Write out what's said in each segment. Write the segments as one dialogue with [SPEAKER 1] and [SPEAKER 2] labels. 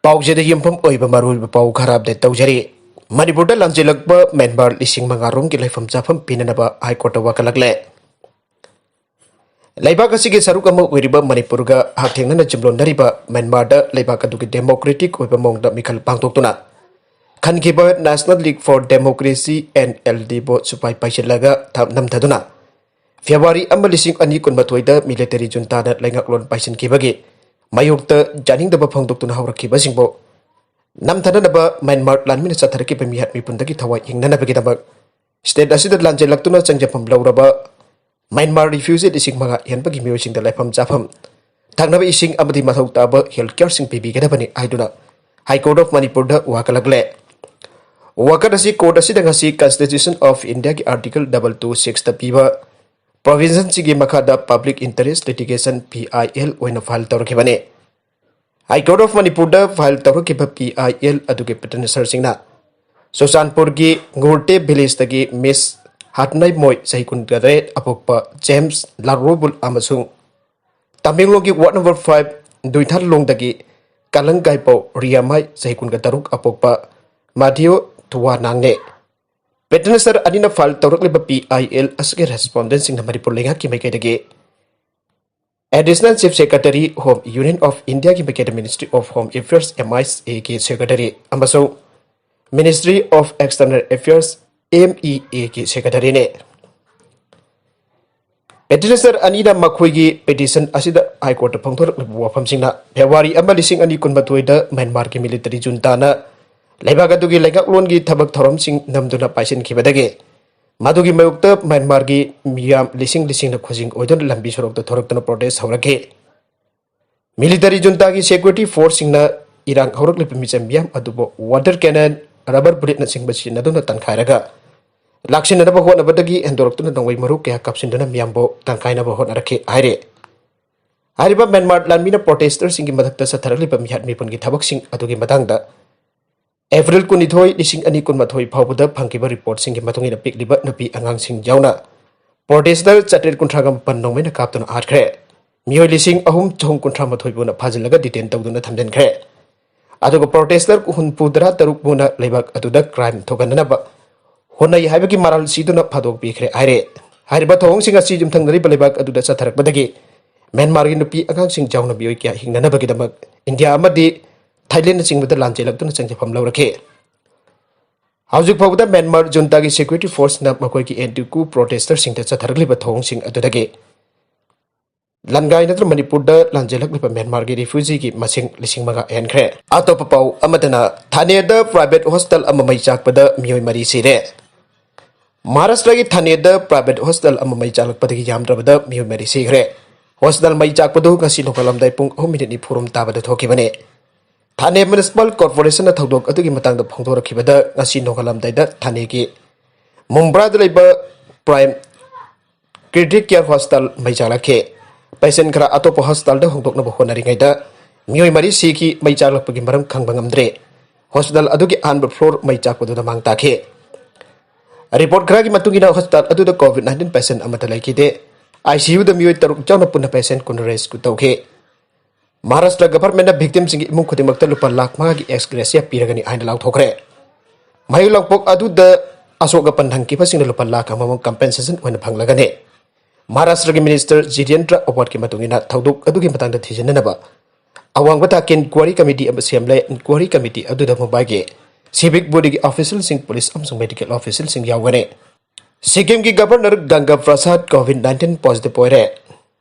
[SPEAKER 1] ꯄꯥꯎꯖꯦꯗ ꯌꯨꯝꯐꯝ ꯑꯣꯏꯕ ꯃꯔꯨꯑꯣꯏꯕ ꯄꯥꯎ ꯈꯔ ꯑꯞꯗꯦꯠ ꯇꯧꯖꯔꯤ꯫ ꯃꯅꯤꯄꯨꯔꯗ ꯂꯥꯟꯖꯦꯜꯂꯛꯄ ꯃ꯭ꯌꯥꯟꯃꯥꯔ 5,000ꯔꯣꯝꯒꯤ ꯂꯩꯐꯝ ꯆꯥꯐꯝ ꯄꯤꯅꯅꯕ ꯍꯥꯏꯀꯣꯔꯠꯇ ꯋꯥꯀꯠꯂꯛꯂꯦ꯫ ꯂꯩꯕꯥꯛ ꯑꯁꯤꯒꯤ ꯁꯔꯨꯛ ꯑꯃ ꯑꯣꯏꯔꯤꯕ ꯃꯅꯤꯄꯨꯔꯒ ꯍꯛꯊꯦꯡꯅꯅ ꯆꯨꯝꯂꯣꯟꯅꯔꯤꯕ ꯃ꯭ꯌꯥꯟꯃꯥꯔꯗ ꯂꯩꯕꯥꯛ ꯑꯗꯨꯒꯤ ꯗꯦꯃꯣꯀ꯭ꯔꯦꯇꯤꯛ ꯑꯣꯏꯕ ꯃꯑꯣꯡꯗ ꯃꯤꯈꯜ ꯄꯥꯡꯊꯣꯛꯇꯨꯅ ꯈꯟꯈꯤꯕ ꯅꯦꯁꯅꯦꯜ ꯂꯤꯒ ꯐꯣꯔ ꯗꯦꯃꯣꯀ꯭ꯔꯦꯁꯤ (NLD)ꯕꯨ ꯁꯨꯄꯥꯏ ꯄꯥꯏꯁꯤꯜꯂꯒ ꯅꯝꯊꯗꯨꯅ ꯐꯦꯕ꯭ꯔꯨꯋꯥꯔꯤ 2012ꯗ ꯃꯤꯂꯤꯇꯔꯤ ꯖꯨꯟꯇꯥꯅ ꯂꯩꯉꯥꯛꯂꯣꯟ ꯄꯥꯏꯁꯤꯟꯈꯤꯕꯒꯤ ꯃꯥꯌꯣꯛꯇ ꯌꯥꯅꯤꯡꯗꯕ ꯐꯣꯡꯗꯣꯛꯇꯨꯅ ꯍꯧꯔꯛꯈꯤꯕꯁꯤꯡꯕꯨ ꯅꯝꯊꯅꯅꯕ ꯃ꯭ꯌꯥꯟꯃꯥꯔ ꯂꯥꯟꯃꯤꯅ ꯆꯠꯊꯔꯛꯈꯤꯕ ꯃꯤꯍꯥꯠ ꯃꯤꯄꯨꯟꯗꯒꯤ ꯊꯋꯥꯏ ꯍꯤꯡꯅꯅꯕꯒꯤꯗꯃꯛ ꯁ꯭ꯇꯦꯠ ꯑꯁꯤꯗ ꯂꯥꯟꯖꯦꯜꯂꯛꯇꯨꯅ ꯆꯪꯖꯐꯝ ꯂꯧꯔꯕ ꯃ꯭ꯌꯥꯟꯃꯥꯔ ꯔꯤꯐ꯭ꯌꯨꯖꯤ 5,000 ꯍꯦꯟꯕꯒꯤ ꯃꯤꯑꯣꯏꯁꯤꯡꯗ ꯂꯩꯐꯝ ꯆꯥꯐꯝ, ꯊꯛꯅꯕ ꯏꯁꯤꯡ ꯑꯃꯗꯤ ꯃꯊꯧ ꯇꯥꯕ ꯍꯦꯜꯊ ꯀꯦꯌꯔꯁꯤꯡ ꯄꯤꯕꯤꯒꯗꯕꯅꯤ ꯍꯥꯏꯗꯨꯅ ꯍꯥꯏꯀꯣꯔꯠ ꯑꯣꯐ ꯃꯅꯤꯄꯨꯔꯗ ꯋꯥꯀꯠꯂꯛꯂꯦ꯫ ꯋꯥꯀꯠ ꯑꯁꯤ ꯀꯣꯔꯠ ꯑꯁꯤꯗ ꯉꯁꯤ ꯀꯟꯁꯇꯤꯇ꯭ꯌꯨꯁꯟ ꯑꯣꯐ ꯏꯟꯗꯤꯌꯥꯒꯤ ꯑꯥꯔꯇꯤꯀꯜ 226ꯗ ꯄꯤꯕ ꯄ꯭ꯔꯣꯚꯤꯖꯟꯁꯤꯡꯒꯤ ꯃꯈꯥꯗ ꯄꯕ꯭ꯂꯤꯛ ꯏꯟꯇꯔꯦꯁꯠ ꯂꯤꯇꯤꯒꯦꯁꯟ (PIL) ꯑꯣꯏꯅ ꯐꯥꯏꯜ ꯇꯧꯔꯛꯈꯤꯕꯅꯤ꯫ ꯍꯥꯏꯀꯣꯔꯠ ꯑꯣꯐ ꯃꯅꯤꯄꯨꯔꯗ ꯐꯥꯏꯜ ꯇꯧꯔꯛꯈꯤꯕ PIL ꯑꯗꯨꯒꯤ ꯄꯤꯇꯤꯁꯅꯔꯁꯤꯡꯅ ꯆꯨꯔꯆꯥꯟꯄꯨꯔꯒꯤ ꯉꯨꯔꯇꯦ ꯚꯤꯂꯦꯖꯇꯒꯤ ꯃꯤꯁ ꯍꯥꯠꯅꯥꯏꯃꯣꯏ ꯆꯍꯤ 18 ꯑꯄꯣꯛꯄ ꯖꯦꯝꯁ ꯂꯥꯔꯣꯕꯨꯜ ꯑꯃꯁꯨꯡ ꯇꯃꯦꯡꯂꯣꯡꯒꯤ ꯋꯥꯔꯗ ꯅꯝꯕꯔ 5 ꯗꯨꯏꯊꯥꯂꯣꯡꯗꯒꯤ ꯀꯂꯪꯒꯥꯏꯄꯧ ꯔꯤꯌꯥꯃꯥꯏ ꯆꯍꯤ 13 ꯑꯄꯣꯛꯄ ꯃꯥꯙꯤꯌꯣ ꯊꯨꯋꯥꯅꯥꯡꯅꯦ꯫ ꯄꯤꯇꯤꯁꯅꯔ ꯑꯅꯤꯅ ꯐꯥꯏꯜ ꯇꯧꯔꯛꯂꯤꯕ PIL ꯑꯁꯤꯒꯤ ꯔꯦꯁꯄꯣꯟꯗꯦꯟꯠꯁꯤꯡꯅ ꯃꯅꯤꯄꯨꯔ ꯂꯩꯉꯥꯛꯀꯤ ꯃꯥꯏꯀꯩꯗꯒꯤ additional chief secretary, home union of ꯏꯟꯗꯤꯌꯥꯒꯤ ꯃꯥꯏꯀꯩꯗ ꯃꯤꯅꯤꯁꯇ꯭ꯔꯤ ꯑꯣꯐ ꯍꯣꯝ ꯑꯦꯐꯤꯌꯔꯁ (MIA)ꯒꯤ ꯁꯦꯀ꯭ꯔꯦꯇꯔꯤ ꯑꯃꯁꯨꯡ ꯃꯤꯅꯤꯁꯇ꯭ꯔꯤ ꯑꯣꯐ ꯑꯦꯛꯁꯇꯔꯅꯦꯜ ꯑꯦꯐꯤꯌꯔꯁ (MEA)ꯒꯤ ꯁꯦꯀ꯭ꯔꯦꯇꯔꯤꯅꯤ꯫ ꯄꯤꯇꯤꯁꯅꯔ ꯑꯅꯤꯅ ꯃꯈꯣꯏꯒꯤ ꯄꯤꯇꯤꯁꯟ ꯑꯁꯤꯗ ꯍꯥꯏꯀꯣꯔꯠꯇ ꯐꯣꯡꯗꯣꯔꯛꯂꯤꯕ ꯋꯥꯐꯝꯁꯤꯡꯅ ꯐꯦꯕ꯭ꯔꯨꯋꯥꯔꯤ 2012ꯗ ꯃ꯭ꯌꯥꯟꯃꯥꯔꯒꯤ ꯃꯤꯂꯤꯇꯔꯤ ꯖꯨꯟꯇꯥꯅ ꯂꯩꯕꯥꯛ ꯑꯗꯨꯒꯤ ꯂꯩꯉꯥꯛꯂꯣꯟꯒꯤ ꯊꯕꯛ ꯊꯧꯔꯝꯁꯤꯡ ꯅꯝꯗꯨꯅ ꯄꯥꯏꯁꯤꯟꯈꯤꯕꯗꯒꯤ ꯃꯗꯨꯒꯤ ꯃꯥꯌꯣꯛꯇ ꯃ꯭ꯌꯥꯟꯃꯥꯔꯒꯤ ꯃꯤꯌꯥꯝ ꯂꯤꯁꯤꯡꯅ ꯈꯨꯖꯤꯡ ꯑꯣꯏꯗꯨꯅ ꯂꯝꯕꯤ ꯁꯣꯔꯣꯛꯇ ꯊꯣꯔꯛꯇꯨꯅ ꯄ꯭ꯔꯣꯇꯦꯁꯠ ꯍꯧꯔꯛꯈꯤ꯫ ꯃꯤꯂꯤꯇꯔꯤ ꯖꯨꯟꯇꯥꯒꯤ ꯁꯦꯀ꯭ꯌꯨꯔꯤꯇꯤ ꯐꯣꯔꯁꯁꯤꯡꯅ ꯏꯔꯥꯡ ꯍꯧꯔꯛꯂꯤꯕ ꯃꯤꯆꯝ ꯃꯤꯌꯥꯝ ꯑꯗꯨꯕꯨ ꯋꯥꯇꯔ ꯀꯦꯅꯟ, ꯔꯕꯔ ꯕꯨꯂꯦꯠꯅꯆꯤꯡꯕ ꯁꯤꯖꯤꯟꯅꯗꯨꯅ ꯇꯥꯟꯈꯥꯏꯔꯒ ꯂꯥꯛꯁꯤꯟꯅꯅꯕ ꯍꯣꯠꯅꯕꯗꯒꯤ ꯍꯦꯟꯗꯣꯔꯛꯇꯨꯅ ꯅꯣꯡꯃꯩ ꯃꯔꯨ ꯀꯌꯥ ꯀꯥꯞꯁꯤꯟꯗꯨꯅ ꯃꯤꯌꯥꯝꯕꯨ ꯇꯥꯟꯈꯥꯏꯅꯕ ꯍꯣꯠꯅꯔꯛꯈꯤ ꯍꯥꯏꯔꯤ꯫ ꯍꯥꯏꯔꯤꯕ ꯃ꯭ꯌꯥꯟꯃꯥꯔ ꯂꯥꯟꯃꯤꯅ ꯄ꯭ꯔꯣꯇꯦꯁꯇꯔꯁꯤꯡꯒꯤ ꯃꯊꯛꯇ ꯆꯠꯊꯔꯛꯂꯤꯕ ꯃꯤꯍꯥꯠ ꯃꯤꯄꯨꯟꯒꯤ ꯊꯕꯛꯁꯤꯡ ꯑꯗꯨꯒꯤ ꯃꯇꯥꯡꯗ ꯑꯦꯄ꯭ꯔꯤꯜ 12, 2012 ꯐꯥꯎꯕꯗ ꯐꯪꯈꯤꯕ ꯔꯤꯄꯣꯔꯠꯁꯤꯡꯒꯤ ꯃꯇꯨꯡꯏꯟꯅ ꯄꯤꯛꯂꯤꯕ ꯅꯨꯄꯤ ꯑꯉꯥꯡꯁꯤꯡ ꯌꯥꯎꯅ ꯄ꯭ꯔꯣꯇꯦꯁꯇꯔ 739 ꯅꯣꯡꯃꯩꯅ ꯀꯥꯞꯇꯨꯅ ꯍꯥꯠꯈ꯭ꯔꯦ꯫ ꯃꯤꯑꯣꯏ 3,338ꯕꯨꯅ ꯐꯥꯖꯤꯜꯂꯒ ꯗꯤꯇꯦꯟ ꯇꯧꯗꯨꯅ ꯊꯝꯖꯤꯟꯈ꯭ꯔꯦ꯫ ꯑꯗꯨꯒ ꯄ꯭ꯔꯣꯇꯦꯁꯇꯔ 73ꯕꯨꯅ ꯂꯩꯕꯥꯛ ꯑꯗꯨꯗ ꯀ꯭ꯔꯥꯏꯝ ꯊꯣꯛꯍꯟꯅꯕ ꯍꯣꯠꯅꯩ ꯍꯥꯏꯕꯒꯤ ꯃꯔꯥꯜ ꯁꯤꯗꯨꯅ ꯐꯥꯗꯣꯛꯄꯤꯈ꯭ꯔꯦ ꯍꯥꯏꯔꯦ꯫ ꯍꯥꯏꯔꯤꯕ ꯊꯧꯑꯣꯡꯁꯤꯡ ꯑꯁꯤ ꯌꯨꯝꯊꯪꯅꯔꯤꯕ ꯂꯩꯕꯥꯛ ꯑꯗꯨꯗ ꯆꯠꯊꯔꯛꯄꯗꯒꯤ ꯃ꯭ꯌꯥꯟꯃꯥꯔꯒꯤ ꯅꯨꯄꯤ ꯑꯉꯥꯡꯁꯤꯡ ꯌꯥꯎꯅ ꯃꯤꯑꯣꯏ ꯀꯌꯥ ꯍꯤꯡꯅꯅꯕꯒꯤꯗꯃꯛ ꯏꯟꯗꯤꯌꯥ ꯑꯃꯗꯤ ꯊꯥꯏꯂꯦꯟꯗꯅꯆꯤꯡꯕꯗ ꯂꯥꯟꯖꯦꯜꯂꯛꯇꯨꯅ ꯆꯪꯖꯐꯝ ꯂꯧꯔꯛꯈꯤ꯫ ꯍꯧꯖꯤꯛ ꯐꯥꯎꯕꯗ ꯃ꯭ꯌꯥꯟꯃꯥꯔ ꯖꯨꯟꯇꯥꯒꯤ ꯁꯦꯀ꯭ꯌꯨꯔꯤꯇꯤ ꯐꯣꯔꯁꯅ ꯃꯈꯣꯏꯒꯤ ꯑꯦꯟꯇꯤ-ꯀꯨ ꯄ꯭ꯔꯣꯇꯦꯁꯇꯔꯁꯤꯡꯗ ꯆꯠꯊꯔꯛꯂꯤꯕ ꯊꯧꯑꯣꯡꯁꯤꯡ ꯑꯗꯨꯗꯒꯤ ꯂꯟꯒꯥꯏꯅꯗꯨꯅ ꯃꯅꯤꯄꯨꯔꯗ ꯂꯥꯟꯖꯦꯜꯂꯛꯂꯤꯕ ꯃ꯭ꯌꯥꯟꯃꯥꯔꯒꯤ ꯔꯤꯐ꯭ꯌꯨꯖꯤꯒꯤ ꯃꯁꯤꯡ 5,000 ꯍꯦꯟꯈ꯭ꯔꯦ꯫ ꯑꯇꯣꯞꯄ ꯄꯥꯎ ꯑꯃꯗꯅ ꯊꯥꯅꯦꯗ ꯄ꯭ꯔꯥꯏꯚꯦꯠ ꯍꯣꯁꯇꯦꯜ ꯑꯃ ꯃꯩ ꯆꯥꯛꯄꯗ ꯃꯤꯑꯣꯏ 4 ꯁꯤꯔꯦ꯫ ꯃꯍꯥꯔꯥꯁꯇ꯭ꯔꯒꯤ ꯊꯥꯅꯦꯗ ꯄ꯭ꯔꯥꯏꯚꯦꯠ ꯍꯣꯁꯇꯦꯜ ꯑꯃ ꯃꯩ ꯆꯥꯛꯂꯛꯄꯗꯒꯤ ꯌꯥꯝꯗ꯭ꯔꯕꯗ ꯃꯤꯑꯣꯏ 4 ꯁꯤꯈ꯭ꯔꯦ꯫ ꯍꯣꯁꯇꯦꯜ ꯃꯩ ꯆꯥꯛꯄꯗꯨ ꯉꯁꯤ ꯅꯣꯡꯉꯥꯜꯂꯝꯗꯥꯏ ꯄꯨꯡ 3:40 ꯇꯥꯕꯗ ꯊꯣꯛꯈꯤꯕꯅꯤ꯫ ꯊꯥꯅꯦ ꯃ꯭ꯌꯨꯅꯤꯁꯤꯄꯥꯜ ꯀꯣꯔꯄꯣꯔꯦꯁꯟꯅ ꯊꯧꯗꯣꯛ ꯑꯗꯨꯒꯤ ꯃꯇꯥꯡꯗ ꯐꯣꯡꯗꯣꯔꯛꯈꯤꯕꯗ ꯉꯁꯤ ꯅꯣꯡꯉꯥꯜꯂꯝꯗꯥꯏꯗ ꯊꯥꯅꯦꯒꯤ ꯃꯨꯝꯕ꯭ꯔꯥꯗ ꯂꯩꯕ ꯄ꯭ꯔꯥꯏꯝ ꯀ꯭ꯔꯤꯇꯤꯛ ꯀꯦꯌꯔ ꯍꯣꯁꯇꯦꯜ ꯃꯩ ꯆꯥꯛꯂꯛꯈꯤ꯫ ꯄꯦꯁꯦꯟꯠ ꯈꯔ ꯑꯇꯣꯞꯄ ꯍꯣꯁꯄꯤꯇꯥꯜꯗ ꯍꯣꯡꯗꯣꯛꯅꯕ ꯍꯣꯠꯅꯔꯤꯉꯩꯗ ꯃꯤꯑꯣꯏ 4 ꯁꯤꯈꯤ꯫ ꯃꯩ ꯆꯥꯛꯂꯛꯄꯒꯤ ꯃꯔꯝ ꯈꯪꯕ ꯉꯝꯗ꯭ꯔꯦ꯫ ꯍꯣꯁꯄꯤꯇꯥꯜ ꯑꯗꯨꯒꯤ ꯑꯍꯥꯟꯕ ꯐ꯭ꯂꯣꯔ ꯃꯩ ꯆꯥꯛꯄꯗꯨꯗ ꯃꯥꯡ ꯇꯥꯈꯤ꯫ ꯔꯤꯄꯣꯔꯠ ꯈꯔꯒꯤ ꯃꯇꯨꯡꯏꯟꯅ ꯍꯣꯁꯄꯤꯇꯥꯜ ꯑꯗꯨꯗ ꯀꯣꯚꯤꯗ-19 ꯄꯦꯁꯦꯟꯠ ꯑꯃꯠꯇ ꯂꯩꯈꯤꯗꯦ꯫ ICUꯗ ꯃꯤꯑꯣꯏ 3 ꯌꯥꯎꯅ ꯄꯨꯟꯅ ꯄꯦꯁꯦꯟꯠ 10 ꯔꯦꯁꯀ꯭ꯌꯨ ꯇꯧꯈꯤ꯫ ꯃꯍꯥꯔꯥꯁꯇ꯭ꯔ ꯒꯚꯔꯟꯃꯦꯟꯠꯅ ꯚꯤꯛꯇꯤꯝꯁꯤꯡꯒꯤ ꯏꯃꯨꯡ ꯈꯨꯗꯤꯡꯃꯛꯇ ꯂꯨꯄꯥ 5,00,000ꯒꯤ ꯑꯦꯛꯁ-ꯒ꯭ꯔꯦꯁꯤꯌꯥ ꯄꯤꯔꯒꯅꯤ ꯍꯥꯏꯅ ꯂꯥꯎꯊꯣꯛꯈ꯭ꯔꯦ꯫ ꯃꯍꯩ ꯂꯥꯡꯄꯣꯛ ꯑꯗꯨꯗ ꯑꯁꯣꯛ-ꯑꯄꯟ ꯅꯪꯈꯤꯕꯁꯤꯡꯅ ꯂꯨꯄꯥ 1,00,000 ꯀꯝꯄꯦꯟꯁꯦꯁꯟ ꯑꯣꯏꯅ ꯐꯪꯂꯒꯅꯤ꯫ ꯃꯍꯥꯔꯥꯁꯇ꯭ꯔꯒꯤ ꯃꯤꯅꯤꯁꯇꯔ ꯖꯤꯇꯦꯟꯗ꯭ꯔ ꯑꯋꯥꯗꯀꯤ ꯃꯇꯨꯡꯏꯟꯅ ꯊꯧꯗꯣꯛ ꯑꯗꯨꯒꯤ ꯃꯇꯥꯡꯗ ꯊꯤꯖꯤꯟꯅꯅꯕ ꯑꯋꯥꯡꯕ ꯊꯥꯛꯀꯤ ꯏꯟꯀ꯭ꯋꯥꯔꯤ ꯀꯃꯤꯇꯤ ꯑꯃ ꯁꯦꯝꯂꯦ꯫ ꯏꯟꯀ꯭ꯋꯥꯔꯤ ꯀꯃꯤꯇꯤ ꯑꯗꯨꯗ ꯃꯨꯝꯕꯥꯏꯒꯤ ꯁꯤꯚꯤꯛ ꯕꯣꯗꯤꯒꯤ ꯑꯣꯐꯤꯁꯤꯌꯦꯜꯁꯤꯡ, ꯄꯨꯂꯤꯁ ꯑꯃꯁꯨꯡ ꯃꯦꯗꯤꯀꯦꯜ ꯑꯣꯐꯤꯁꯤꯌꯦꯜꯁꯤꯡ ꯌꯥꯎꯒꯅꯤ꯫ ꯁꯤꯛꯀꯤꯝꯒꯤ ꯒꯚꯔꯅꯔ ꯒꯪꯒꯥ ꯄ꯭ꯔꯁꯥꯗ ꯀꯣꯚꯤꯗ-19 ꯄꯣꯖꯤꯇꯤꯚ ꯑꯣꯏꯔꯦ꯫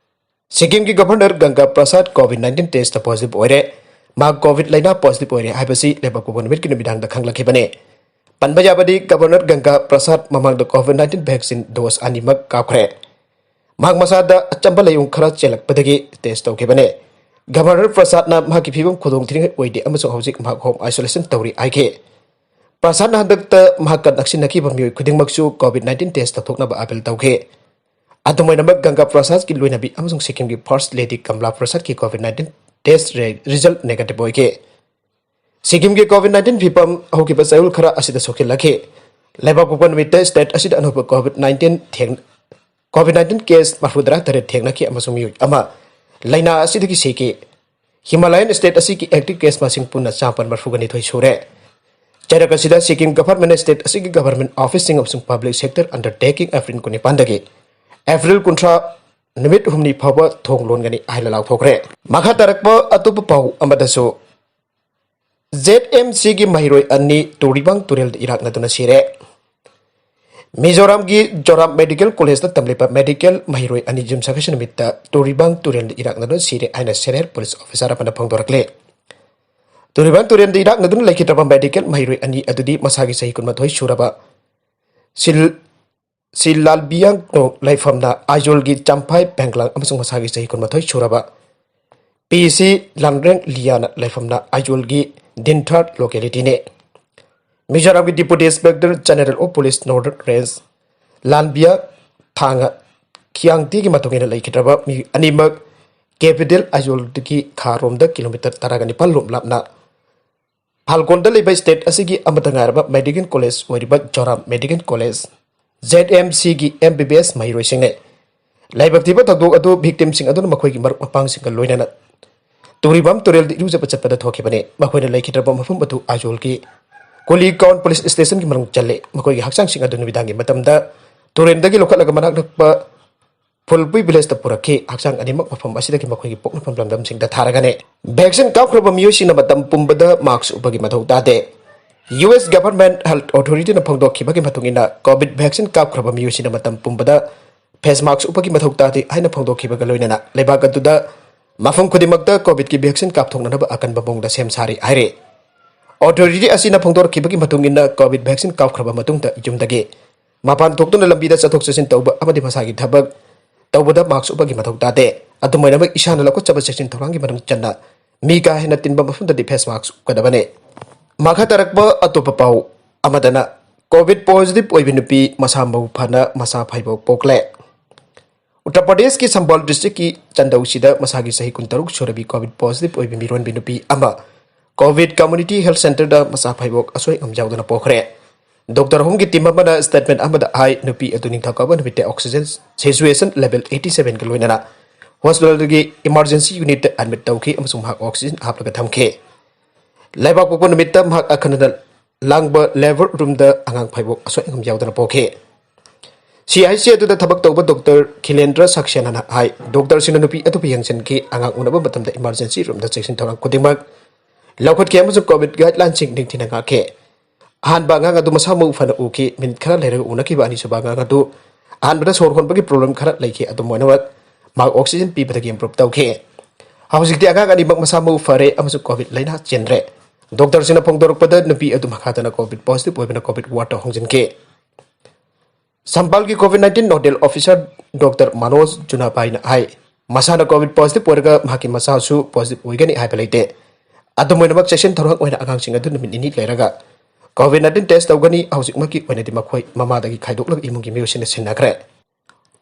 [SPEAKER 1] ꯁꯤꯛꯀꯤꯝꯒꯤ ꯒꯚꯔꯅꯔ ꯒꯪꯒꯥ ꯄ꯭ꯔꯁꯥꯗ ꯀꯣꯚꯤꯗ-19 ꯇꯦꯁꯇ ꯄꯣꯖꯤꯇꯤꯚ ꯑꯣꯏꯔꯦ꯫ ꯃꯍꯥꯛ ꯀꯣꯚꯤꯗ ꯂꯩꯅꯥ ꯄꯣꯖꯤꯇꯤꯚ ꯑꯣꯏꯔꯦ ꯍꯥꯏꯕꯁꯤ ꯂꯩꯕꯥꯛꯄꯣꯛꯄ ꯅꯨꯃꯤꯠꯀꯤ ꯅꯨꯃꯤꯗꯥꯡꯗ ꯈꯪꯂꯛꯈꯤꯕꯅꯤ꯫ ꯄꯟꯕ ꯌꯥꯕꯗꯤ ꯒꯚꯔꯅꯔ ꯒꯪꯒꯥ ꯄ꯭ꯔꯁꯥꯗ ꯃꯃꯥꯡꯗ ꯀꯣꯚꯤꯗ-19 ꯚꯦꯛꯁꯤꯟ ꯗꯣꯖ 2ꯃꯛ ꯀꯥꯞꯈ꯭ꯔꯦ꯫ ꯃꯍꯥꯛ ꯃꯁꯥꯗ ꯑꯆꯝꯕ ꯂꯥꯏꯑꯣꯡ ꯈꯔ ꯆꯦꯜꯂꯛꯄꯗꯒꯤ ꯇꯦꯁꯠ ꯇꯧꯈꯤꯕꯅꯤ꯫ ꯒꯚꯔꯅꯔ ꯄ꯭ꯔꯁꯥꯗꯅ ꯃꯍꯥꯛꯀꯤ ꯐꯤꯚꯝ ꯈꯨꯗꯣꯡꯊꯤꯅꯤꯡꯉꯥꯏ ꯑꯣꯏꯗꯦ ꯑꯃꯁꯨꯡ ꯍꯧꯖꯤꯛ ꯃꯍꯥꯛ ꯍꯣꯝ ꯑꯥꯏꯁꯣꯂꯦꯁꯟ ꯇꯧꯔꯤ ꯍꯥꯏꯈꯤ꯫ ꯄ꯭ꯔꯁꯥꯗꯅ ꯍꯟꯗꯛꯇ ꯃꯍꯥꯛꯀ ꯅꯛꯁꯤꯟꯅꯈꯤꯕ ꯃꯤꯑꯣꯏ ꯈꯨꯗꯤꯡꯃꯛꯁꯨ ꯀꯣꯚꯤꯗ-19 ꯇꯦꯁꯠ ꯇꯧꯊꯣꯛꯅꯕ ꯑꯥꯄꯤꯜ ꯇꯧꯈꯤ꯫ ꯑꯗꯨꯝ ꯑꯣꯏꯅꯃꯛ ꯒꯪꯒꯥ ꯄ꯭ꯔꯁꯥꯗꯀꯤ ꯂꯣꯏꯅꯕꯤ ꯑꯃꯁꯨꯡ ꯁꯤꯛꯀꯤꯝꯒꯤ ꯐꯥꯔꯁꯠ ꯂꯦꯗꯤ ꯀꯃꯂꯥ ꯄ꯭ꯔꯁꯥꯗꯀꯤ ꯀꯣꯚꯤꯗ-19 ꯇꯦꯁꯠ ꯔꯤꯖꯜꯠ ꯅꯦꯒꯦꯇꯤꯚ ꯑꯣꯏꯈꯤ꯫ ꯁꯤꯛꯀꯤꯝꯒꯤ ꯀꯣꯚꯤꯗ-19 ꯐꯤꯚꯝ ꯍꯧꯈꯤꯕ ꯆꯌꯣꯜ ꯈꯔ ꯑꯁꯤꯗ ꯁꯣꯛꯆꯤꯜꯂꯛꯈꯤ꯫ ꯂꯩꯕꯥꯛꯄꯣꯛꯄ ꯅꯨꯃꯤꯠꯇ ꯁ꯭ꯇꯦꯠ ꯑꯁꯤꯗ ꯑꯅꯧꯕ ꯀꯣꯚꯤꯗ-19 ꯀꯦꯁ 38 ꯊꯦꯡꯅꯈꯤ ꯑꯃꯁꯨꯡ ꯃꯤꯑꯣꯏ ꯑꯃ ꯂꯩꯅꯥ ꯑꯁꯤꯗꯒꯤ ꯁꯤꯈꯤ꯫ Himalayan State asiki active case masing punna champan marfugani thoi sure. Jarak asida Sikkim government state asiki government office sing of public sector undertaking April kuni pandagi. April kuntra numit humni phawa thong lon gani aila law thokre. Makha tarakpa atup pau amadaso ZMC gi mahiroi ani Toribang Turel Irak natuna sire. Mizoram gi Joram Medical College na tamlipa medical mahiroi ani jum sakashin mitta Toribang Turel Irak natuna sire aina senior police officer apana phangdorakle. Toribang Turel Irak natuna lekhitraba medical mahiroi ani adudi masagi sahi kun mathoi suraba Silal Biang no laifamna Ajol gi Champai Penglang amasung masagi sahi kun mathoi suraba PC Langreng Liana laifamna Ajol gi Dinthar locality ne. Mizoram ki Deputy Inspector General of Police Northern Range Lanbia Thanga Kiangti ki matungina laikitraba mi animak capital Ajol ki kharomda kilometer taragani palum lapna Phalgonda leba state asigi amatangarba medical college wariba Joram Medical College ZMC ki MBBS mahiroi singne laibak tiba tagdok adu victim sing adu makhoi ki maruk mapang sing loinana Toribam Turel di ruja pachat pada thoki bane makhoi na laikitraba mafum adu Ajol ki Koli Kaun Police Station ki marung challe makhoi ki haksang sing adu nubidangi matamda Turenda ki lokal laga manak nakpa Fulpui village ta puraki haksang animak mafam asida ki makhoi ki pokna pamlamdam sing da tharagane vaccine kawkhraba miyo sing na matam pumbada marks upagi mathau tade US Government Health Authority na phangdokhi bagi matungina COVID vaccine kawkhraba miyo sing na matam pumbada face mask upagi mathau tade haina phangdokhi baga loinana lebak atuda mafam khudimakta COVID ki vaccine kapthongna ba akan babongda sem sari aire Authority asina phangdokhi bagi matungina COVID vaccine kawkhraba matungta ijumdagi mapan thoktuna lambida chathok chasin tawba amadi masagi thabak tawbada marks upagi mathau tade adumaina ba isana lako chaba chasin thorangi manung channa mi ka hena tinba mafunda di face mask kadabane makha tarakba atopa pau amadana COVID positive oibinupi masa mau phana masa phaibo pokle Uttar Pradesh ki Sambal district ki Chandaushida masagi sahi kuntaruk surabi COVID positive oibi miron binupi ama COVID community health center da masa phaibo asoi amjawdana pokhre Dr. Home ki team amada statement amada ai nupi aduning thakaba nubite oxygen saturation level 87 ka loinana hospital gi emergency unit admit tawki amasung hak oxygen haplaga thamke Laibak pokok nimitta hak akhanada langba level room da angang phaibok asoi ngam yawdana pokhe CIC adu da thabak tawba Dr. Khilendra Saxena hai Dr. Sinanupi atu piyangsen ki angang unaba batam da emergency room da section thorang kodimak laukhat ke amasung COVID guideline sing ding thina ngake han ba ngang adu masamu fana uki min khara lere unaki ba ani suba ngang adu han bada sor khon bagi problem khara laiki adu moinawat mag oxygen pi bada improve tawke hawjik ti angang ani bak masamu fare amasung COVID laina chenre Dr. Sina Pongdorok pada nupi adu makhatana COVID positive oibina COVID water hongjinke Sampal ki COVID-19 nodal officer Dr. Manoj Junapai na hai masana COVID positive warga mahaki masasu positive oigani hai palaite adu moinabak session thorang oina agang sing adu numin ini leraga COVID-19 test tawgani hawjik maki oina di makhoi mamadagi khaidoklag imungi miyosina sinakre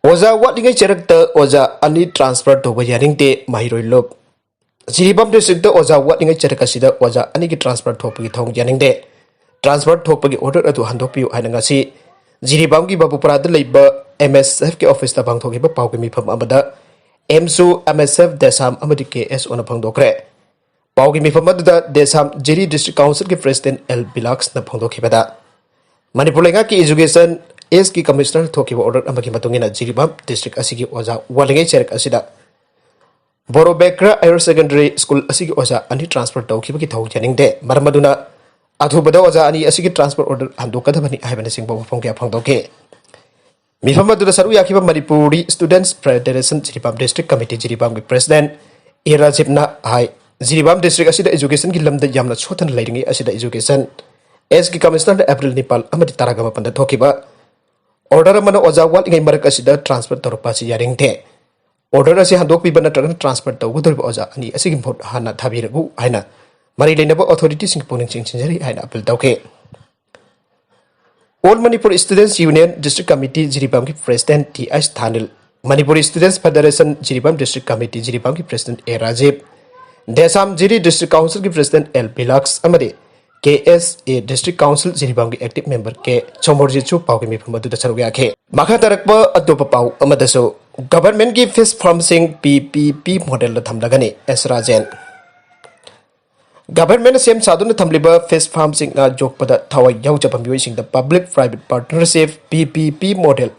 [SPEAKER 1] Oza watlingai cherakta oza ani transfer to bayaringte mahiroi lob Jiribam district da oza watlingai cherakasida oza ani ki transfer thopagi thong janingde transfer thopagi order adu handokpiu haina ngasi Jiribam ki Babupara da leiba MSF ki office ta bangthogi ba pawgi mifam amada MSU MSF Desam amadi KS ona phangdokre pawgi mifam da Desam Jiri district council ki president L Bilax na phangdokhi bada Manipur lenga ki education S ki commissioner thoki ba order amagi matungina Jiribam district asigi oza walingai cherak asida Boro Bekra Higher Secondary School asigi oza ani transfer tawki ba ki thong janingde maramaduna Athubada oza ani asigi transfer order handokadabani aibana singba mafong kya phangdoke mifam adu saru yakiba Manipuri Students Federation Jiribam District Committee Jiribam ki president Ira Jipna hai Jiribam district asida education ki lamda yamna chotan lairingi asida education S ki commissioner April Nepal amadi taragama panda thokiba order amana oza wal ingai marak asida transfer torpa si yaringte order asi handokpi bana transfer tawgudor oza ani asigi vote hana thabiragu haina Mari lainaba authorities sing puning sing sinjari haina appeal tawke All Manipur Students Union District Committee Jiribam ki President T.S. Thanil Manipur Students Federation Jiribam District Committee Jiribam ki President A. Rajib Desam Jiri District Council ki President L. Bilax amade KSA District Council Jiribam ki Active Member K. Chomorji Chu Pau ki mifam adu da sarugya ke makha tarakba atopa pau amadaso Government ki fish farm sing PPP model la thamlagani S. Rajan Government sem saduna thamliba fish farm sing na jokpada thawai yaujaba mioi sing the public private partnership PPP model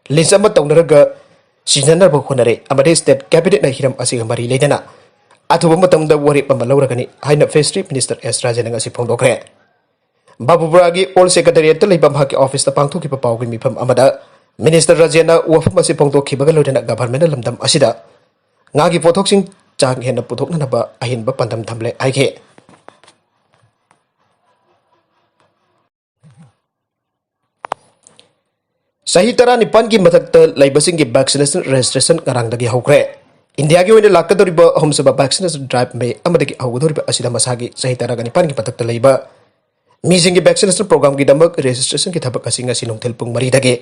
[SPEAKER 1] lisama tawnaraga sijanar ba khonare amade state cabinet na hiram asiga mari leidana athuba matamda wari pamba lauragani haina fishery minister S Rajan ngasi phongdokre Babubragi all secretariat leiba bhaki office ta pangthoki pa pawgi mifam amada minister Rajana wafam asi phongdokhi baga lodena government lamdam asida ngagi pothok sing chang hena puthok na ba ahin ba pandam thamle aige Sahi tara nipan ki mathakta laibasing ki vaccination registration ngarangdagi hawkre India ki wena lakadoriba homsaba vaccination drive me amadagi hawdoriba asida masagi sahi tara ga nipan ki mathakta laiba mising ki vaccination program ki damak registration ki thabak asinga sinong thelpung mari dage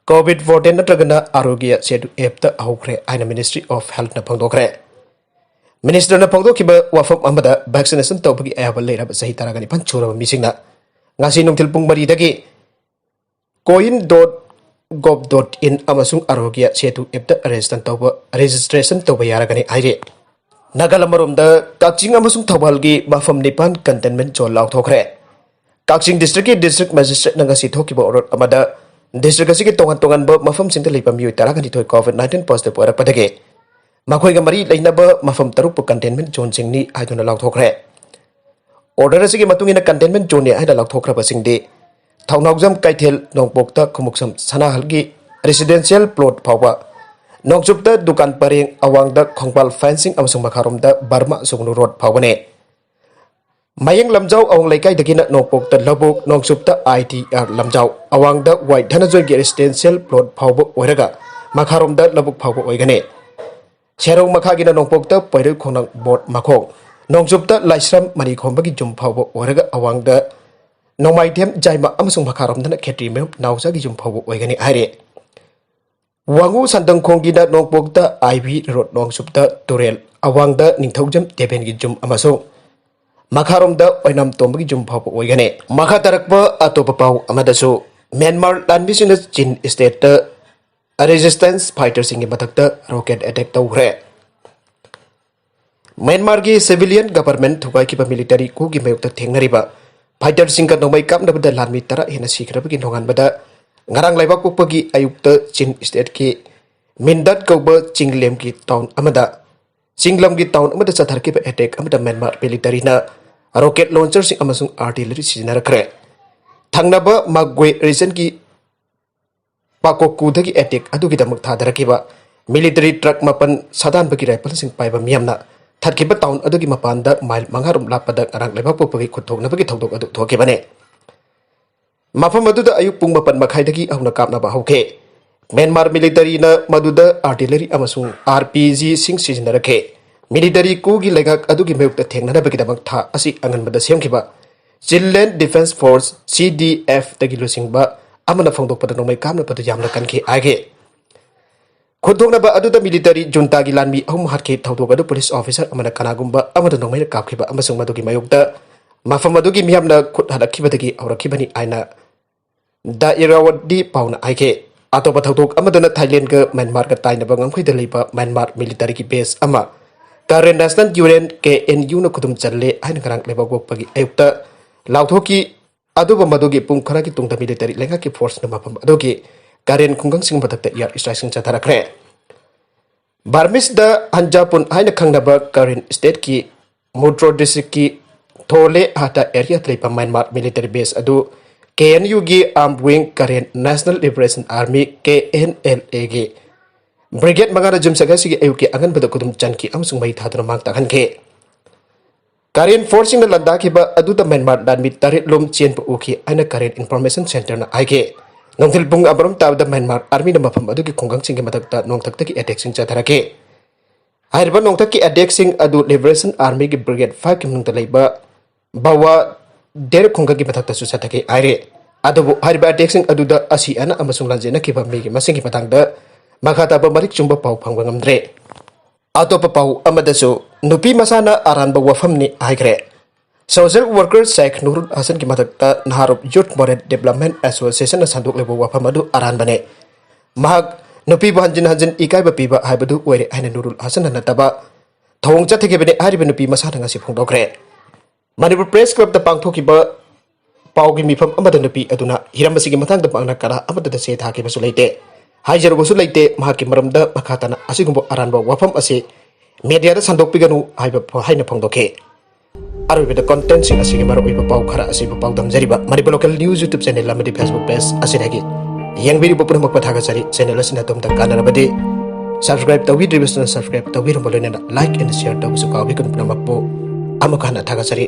[SPEAKER 1] COVID-14 natragana arogya setu app ta hawkre aina Ministry of Health na phangdokre Minister na phangdokhiba wafam amada vaccination tawbagi ayaba leiraba sahi tara ga nipan churaba misingna ngasi nong thelpung mari dage coin.gov.in amasung arogya setu epta registration tawba yaragani aire Nagalamoromda Kakching amasung Thawalgi mafam nipan containment zone lauthokre Kakching district ki district magistrate nangasi thokiba orot amada district asigi tongan ba mafam singta leipa mioi taragani thoi COVID-19 positive orakpadage makhoi ga mari leinaba mafam taruk pu containment zone singni aiduna lauthokre order asigi matungina containment zone ni aida lauthokra basingde Thaunaujam Kaithel Nongpokta Khumuksam Sanahalgi residential plot phawa Nongchupta dukan pareng awangda khongpal fencing amasung makharomda Burma Sugnu road phawne Mayeng lamjau awang laikai dagina Nongpokta Labuk Nongchupta ITR lamjau awangda White Dhanajoi residential plot phawa oiraga makharomda labuk phawa oigane Cherong makhagina Nongpokta Poiru khonang board makhong Nongchupta Laisram Mani khombagi jum phawa oiraga awangda Nomaidem Jaima amasung makharomdana khetri me nausagi jum phawa oigani aire Wangu sandang khonggina Nongpokta IV road Nongchupta Turel awangda Ningthaujam Tebengi jum amasung makharomda oinam tombagi jum phawa oigane makha tarakpa atopa pau amadasu Myanmar lanbisina Chin state resistance fighters singi matakta rocket attack tawre Myanmar gi civilian government thukai ki military ku gi mayukta thengnariba Fighter singkat nomai kam na bada lanmi tara hena sikra bagi nongan bada ngarang laibak pupagi ayukta Chin state ki mindat kauba Chinglem ki town amada Chinglam ki town amada sathar ki attack amada Myanmar military na rocket launcher sing amasung artillery siznarakre thangnaba magwe region ki pakoku dagi attack adu ki damak thadarakiba military truck mapan sadan bagi rifle sing paiba miyamna Thadkiba town adugi mapanda mile mangarum lapada arang lebak pupagi kuthok na bagi thokdok adu thokibane mafam aduda ayuk pung mapan makhai dagi ahuna kapna ba hauke Myanmar military na maduda artillery amasung RPG sing sizinarake military ku gi legak adugi meyukta thengna bagi damak tha asi angan bada semkiba Civilian Defense Force CDF dagi lusingba amana phongdok pada nomai kamna pada yamna kanki age Khudong ba aduda military junta gi lanmi ahum hatke thawdok adu police officer amana kanagumba amada nongmai kapkhiba amasung madugi mayukta mafam adugi miyamna khut hadakhibadagi aurakhibani aina da irawadi pauna aike atopa thawdok amadana Thailand ga Myanmar ga taina bangam khida leiba Myanmar military ki base ama Karen National UN KNU na khudum challe aina karang leba gokpagi ayukta lauthoki aduba madugi pung khara ki tungta military lenga ki force na mafam adugi Karen khunggang sing batakta yar strike chatarakre Barmis da Hanjapun haina khangnaba Karen state ki Mudro district ki Thole hata area tleipa Myanmar military base adu KNU gi armed wing Karen National Liberation Army KNLA gi brigade mangara jum sagasi gi ayuki angan bada kudum chanki amsung mai thadra mang takhanke Karen forcing na landaki ba adu ta Myanmar dan military lom chen pu uki aina Karen information center na aike Nongtil pung abram tabda Myanmar army na mafam adu ki khonggang sing matakta nongtakta ki attack sing chatharake Airba nongtak ki attack sing adu Liberation Army ki brigade 5 ki nungta leiba bawa der khonggang ki matakta su chathake aire adu airba attack sing adu da asi ana amasung lanjena ki ba megi masing ki matangda makhata ba marik chungba pau phangwa ngamdre atopa pau amadasu nupi masana aranba wafam ni aigre Social Worker Sheikh Nurul Hasan ki matakta Naharup Youth Moral Development Association na sanduk lebo wafam adu aran bane mahak nupi hanjin ikai ba piba haibadu oire aina Nurul Hasan na taba thong chathege bane aribe nupi masana ngasi phongdokre Manipur Press Club da pangthokiba paugi mifam amada nupi aduna hiram asigi mathang da pangna kara amada da se thaki basu leite haijar basu leite mahaki maramda makhatana asigumbo aranba wafam ase media da sandok piganu haiba haina phangdoke arobe da content sing asigi maro iba pau khara asiba pau damjariba Manipur Local News YouTube channel amadi Facebook page asidagi yang biri bopun mak pathaga sari channel asina tom da kanarabadi subscribe tawi dribusna subscribe tawi rombolena like and share tawi su kawi kun punamakpo amakana thaga sari